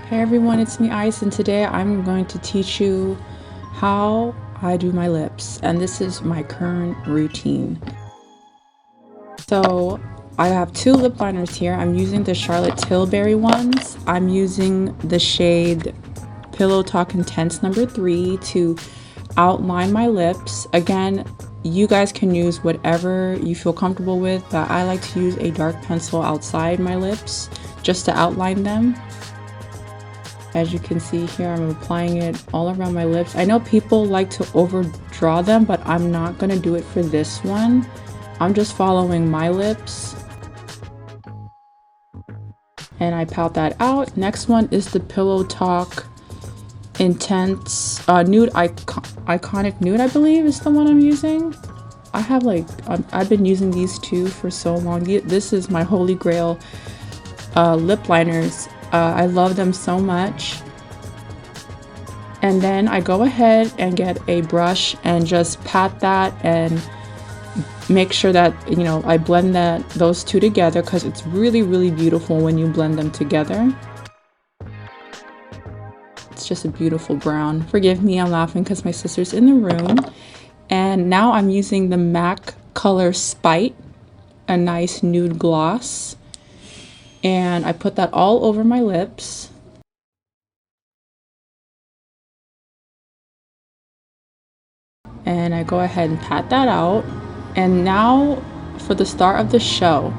Hey everyone, it's me Ice, and today I'm going to teach you how I do my lips, and this is my current routine. So I have two lip liners here. I'm using the Charlotte Tilbury ones. I'm using the shade Pillow Talk Intense number 3 to outline my lips. Again, you guys can use whatever you feel comfortable with, but I like to use a dark pencil outside my lips just to outline them. As you can see here, I'm applying it all around my lips. I know people like to overdraw them, but I'm not gonna do it for this one. I'm just following my lips. And I pat that out. Next one is the Pillow Talk Intense Nude Iconic Nude, I believe is the one I'm using. I have I've been using these two for so long. This is my holy grail lip liners. I love them so much. And then I go ahead and get a brush and just pat that and make sure that, you know, I blend those two together, because it's really beautiful when you blend them together. It's just a beautiful brown. Forgive me, I'm laughing because my sister's in the room. And now I'm using the MAC color Spite, a nice nude gloss. And I put that all over my lips. And I go ahead and pat that out. And now for the start of the show,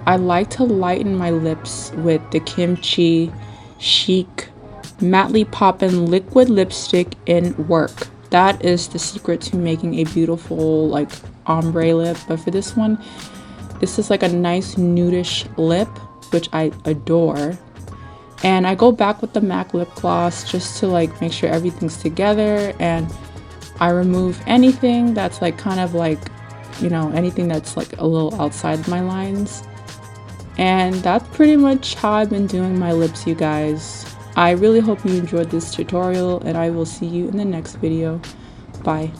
I like to lighten my lips with the KIMCHI CHIC Mattely Poppin' Liquid Lipstick in WERK. That is the secret to making a beautiful like ombre lip. But for this one, this is like a nice nudish lip, which I adore. And I go back with the MAC lip gloss just to like make sure everything's together, and I remove anything that's like kind of like, you know, anything that's like a little outside my lines. And that's pretty much how I've been doing my lips, you guys. I really hope you enjoyed this tutorial, and I will see you in the next video. Bye.